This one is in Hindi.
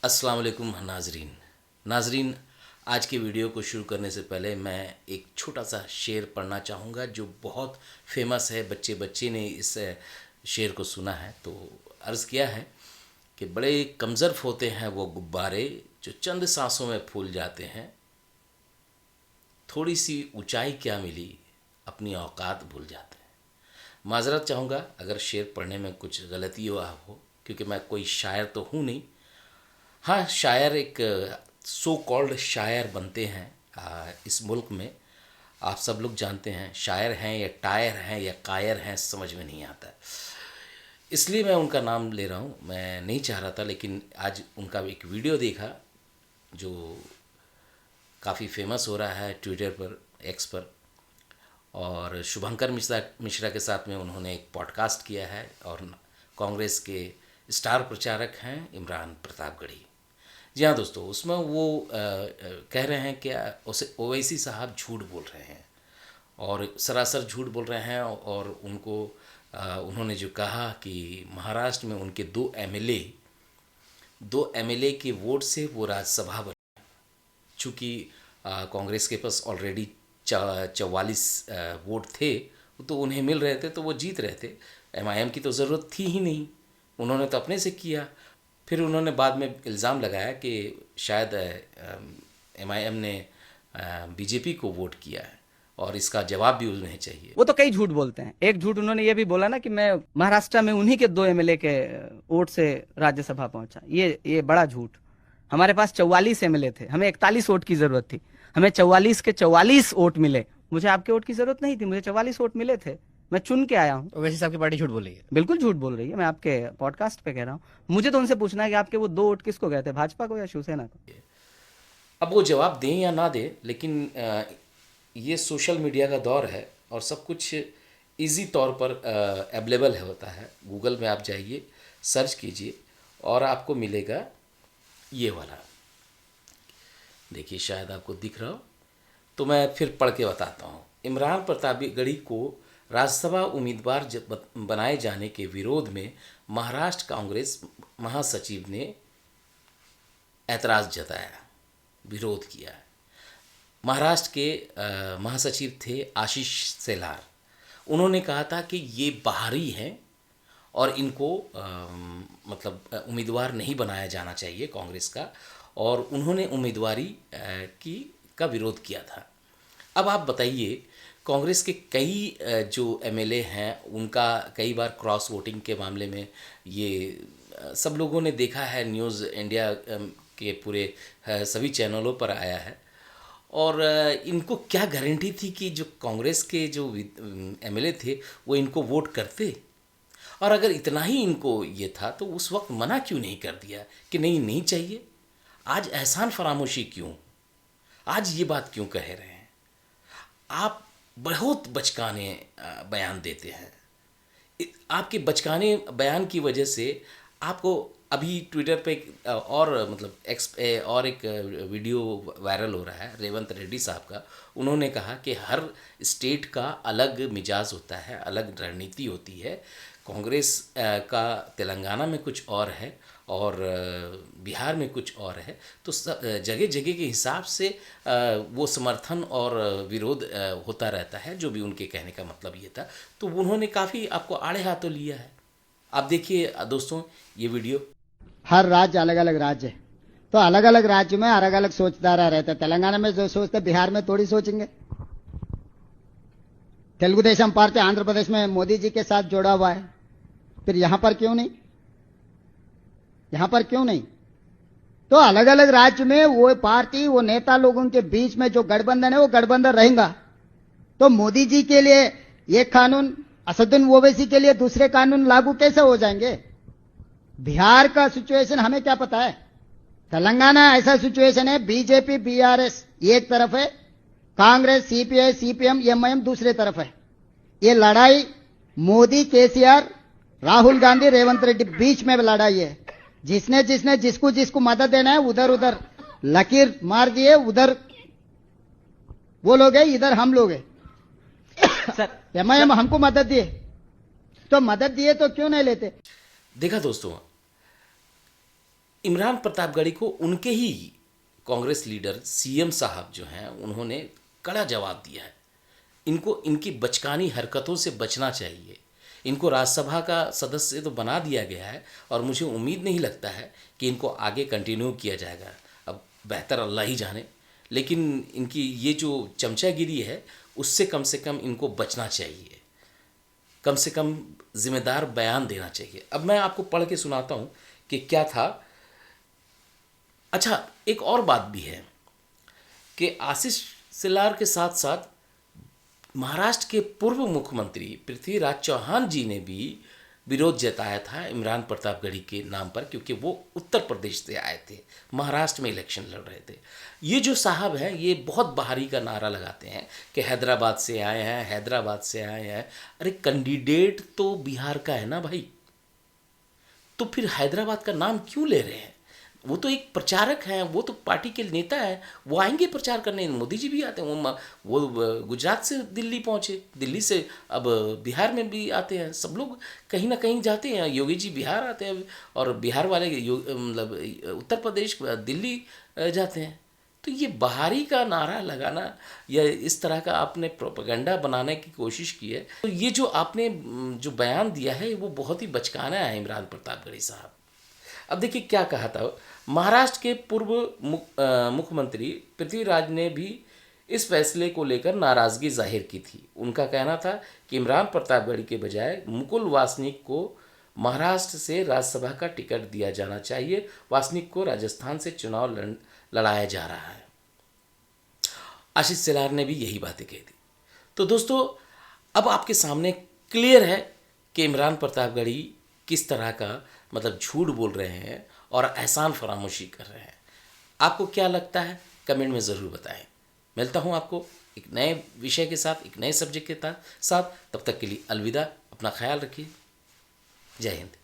अस्सलाम वालेकुम नाजरीन, आज के वीडियो को शुरू करने से पहले मैं एक छोटा सा शेर पढ़ना चाहूँगा जो बहुत फेमस है। बच्चे बच्चे ने इस शेर को सुना है तो अर्ज़ किया है कि बड़े कमज़र्फ़ होते हैं वो गुब्बारे जो चंद सांसों में फूल जाते हैं, थोड़ी सी ऊंचाई क्या मिली अपनी औकात भूल जाते हैं। माज़रत चाहूँगा अगर शेर पढ़ने में कुछ गलती हुआ हो, क्योंकि मैं कोई शायर तो हूँ नहीं। हाँ, शायर एक सो कॉल्ड शायर बनते हैं इस मुल्क में। आप सब लोग जानते हैं शायर हैं या टायर हैं या कायर हैं, समझ में नहीं आता, इसलिए मैं उनका नाम ले रहा हूँ। मैं नहीं चाह रहा था, लेकिन आज उनका एक वीडियो देखा जो काफ़ी फेमस हो रहा है ट्विटर पर, एक्स पर। और शुभंकर मिश्रा के साथ में उन्होंने एक पॉडकास्ट किया है और कांग्रेस के स्टार प्रचारक हैं इमरान प्रतापगढ़ी। जी हाँ दोस्तों, उसमें वो कह रहे हैं कि उसे ओवैसी साहब झूठ बोल रहे हैं और सरासर झूठ बोल रहे हैं। और उनको उन्होंने जो कहा कि महाराष्ट्र में उनके दो एमएलए के वोट से वो राज्यसभा बने, चूँकि कांग्रेस के पास ऑलरेडी 44 वोट थे तो उन्हें मिल रहे थे तो वो जीत रहे थे। एमआईएम की तो ज़रूरत थी ही नहीं, उन्होंने तो अपने से किया। फिर उन्होंने बाद में इल्ज़ाम लगाया कि शायद एमआईएम ने बीजेपी को वोट किया है और इसका जवाब भी उन्हें चाहिए। वो तो कई झूठ बोलते हैं। एक झूठ उन्होंने ये भी बोला ना कि मैं महाराष्ट्र में उन्हीं के 2 एमएलए के वोट से राज्यसभा पहुंचा। ये बड़ा झूठ। हमारे पास 44 एमएलए थे, हमें 41 वोट की जरूरत थी, हमें 44 के 44 वोट मिले। मुझे आपके वोट की जरूरत नहीं थी, मुझे 44 वोट मिले थे, मैं चुन के आया हूँ। वैसे आपकी पार्टी झूठ बोल रही है? बिल्कुल झूठ बोल रही है, मैं आपके पॉडकास्ट पे कह रहा हूँ। मुझे तो उनसे पूछना है कि आपके वो 2 वोट किसको गए थे, भाजपा को या शिवसेना को? अब वो जवाब दें या ना दें, लेकिन ये सोशल मीडिया का दौर है और सब कुछ इजी तौर पर अवेलेबल होता है। गूगल में आप जाइए, सर्च कीजिए और आपको मिलेगा ये वाला। देखिए, शायद आपको दिख रहा हो तो मैं फिर पढ़ के बताता हूँ। इमरान प्रतापगढ़ी को राज्यसभा उम्मीदवार बनाए जाने के विरोध में महाराष्ट्र कांग्रेस महासचिव ने ऐतराज़ जताया, विरोध किया है। महाराष्ट्र के महासचिव थे आशीष सेलार। उन्होंने कहा था कि ये बाहरी हैं और इनको मतलब उम्मीदवार नहीं बनाया जाना चाहिए कांग्रेस का, और उन्होंने उम्मीदवारी का विरोध किया था। अब आप बताइए, कांग्रेस के कई जो एमएलए हैं उनका कई बार क्रॉस वोटिंग के मामले में ये सब लोगों ने देखा है, न्यूज़ इंडिया के पूरे सभी चैनलों पर आया है। और इनको क्या गारंटी थी कि जो कांग्रेस के जो एमएलए थे वो इनको वोट करते? और अगर इतना ही इनको ये था तो उस वक्त मना क्यों नहीं कर दिया कि नहीं चाहिए? आज एहसान फरामोशी क्यों? आज ये बात क्यों कह रहे हैं? आप बहुत बचकाने बयान देते हैं। आपके बचकाने बयान की वजह से आपको अभी ट्विटर पे और मतलब एक्स पे और एक वीडियो वायरल हो रहा है रेवंत रेड्डी साहब का। उन्होंने कहा कि हर स्टेट का अलग मिजाज होता है, अलग रणनीति होती है। कांग्रेस का तेलंगाना में कुछ और है और बिहार में कुछ और है, तो जगह जगह के हिसाब से वो समर्थन और विरोध होता रहता है, जो भी उनके कहने का मतलब ये था। तो उन्होंने काफ़ी आपको आड़े हाथों लिया है। आप देखिए दोस्तों ये वीडियो। हर राज्य अलग अलग राज्य है, तो अलग अलग राज्य में अलग अलग सोचधारा रहता है। तेलंगाना में जो सोचते बिहार में थोड़ी सोचेंगे। तेलुगु देशम पार्टी आंध्र प्रदेश में मोदी जी के साथ जोड़ा हुआ है, फिर यहां पर क्यों नहीं? यहां पर क्यों नहीं? तो अलग अलग राज्य में वो पार्टी, वो नेता लोगों के बीच में जो गठबंधन है वो गठबंधन रहेगा। तो मोदी जी के लिए एक कानून, असदुद्दीन ओवैसी के लिए दूसरे कानून लागू कैसे हो जाएंगे? बिहार का सिचुएशन हमें क्या पता है? तेलंगाना ऐसा सिचुएशन है, बीजेपी बीआरएस एक तरफ है, कांग्रेस सीपीआई सीपीएम एमआईएम दूसरे तरफ है। ये लड़ाई मोदी केसीआर राहुल गांधी रेवंत रेड्डी बीच में लड़ाई है। जिसने जिसको मदद देना है उधर उधर लकीर मार दिए, उधर वो लोग है, इधर हम लोग है। एमआईएम हमको मदद दिए, तो मदद दिए तो क्यों नहीं लेते? देखा दोस्तों, इमरान प्रतापगढ़ी को उनके ही कांग्रेस लीडर सीएम साहब जो हैं उन्होंने कड़ा जवाब दिया है। इनको इनकी बचकानी हरकतों से बचना चाहिए। इनको राज्यसभा का सदस्य तो बना दिया गया है और मुझे उम्मीद नहीं लगता है कि इनको आगे कंटिन्यू किया जाएगा। अब बेहतर अल्लाह ही जाने, लेकिन इनकी ये जो चमचागिरी है उससे कम इनको बचना चाहिए। कम से कम जिम्मेदार बयान देना चाहिए। अब मैं आपको पढ़ के सुनाता हूँ कि क्या था। अच्छा, एक और बात भी है कि आशीष सिलार के साथ साथ महाराष्ट्र के पूर्व मुख्यमंत्री पृथ्वीराज चौहान जी ने भी विरोध जताया था इमरान प्रतापगढ़ी के नाम पर, क्योंकि वो उत्तर प्रदेश से आए थे, महाराष्ट्र में इलेक्शन लड़ रहे थे। ये जो साहब हैं ये बहुत बाहरी का नारा लगाते हैं कि हैदराबाद से आए हैं, हैदराबाद से आए हैं। अरे कैंडिडेट तो बिहार का है ना भाई, तो फिर हैदराबाद का नाम क्यों ले रहे हैं? वो तो एक प्रचारक हैं, वो तो पार्टी के नेता हैं, वो आएंगे प्रचार करने। मोदी जी भी आते हैं, वो गुजरात से दिल्ली पहुँचे, दिल्ली से अब बिहार में भी आते हैं। सब लोग कहीं ना कहीं जाते हैं। योगी जी बिहार आते हैं और बिहार वाले मतलब उत्तर प्रदेश दिल्ली जाते हैं। तो ये बाहरी का नारा लगाना या इस तरह का आपने प्रोपेगेंडा बनाने की कोशिश की है, तो ये जो आपने जो बयान दिया है वो बहुत ही बचकाना है इमरान प्रतापगढ़ी साहब। अब देखिए क्या कहा था। महाराष्ट्र के पूर्व मुख्यमंत्री पृथ्वीराज ने भी इस फैसले को लेकर नाराज़गी जाहिर की थी। उनका कहना था कि इमरान प्रतापगढ़ी के बजाय मुकुल वासनिक को महाराष्ट्र से राज्यसभा का टिकट दिया जाना चाहिए। वासनिक को राजस्थान से चुनाव लड़ाया जा रहा है। आशीष सिलार ने भी यही बातें कही थी। तो दोस्तों, अब आपके सामने क्लियर है कि इमरान प्रतापगढ़ी किस तरह का मतलब झूठ बोल रहे हैं और एहसान फरामोशी कर रहे हैं। आपको क्या लगता है कमेंट में ज़रूर बताएं। मिलता हूं आपको एक नए विषय के साथ, एक नए सब्जेक्ट के साथ। तब तक के लिए अलविदा। अपना ख्याल रखिए। जय हिंद।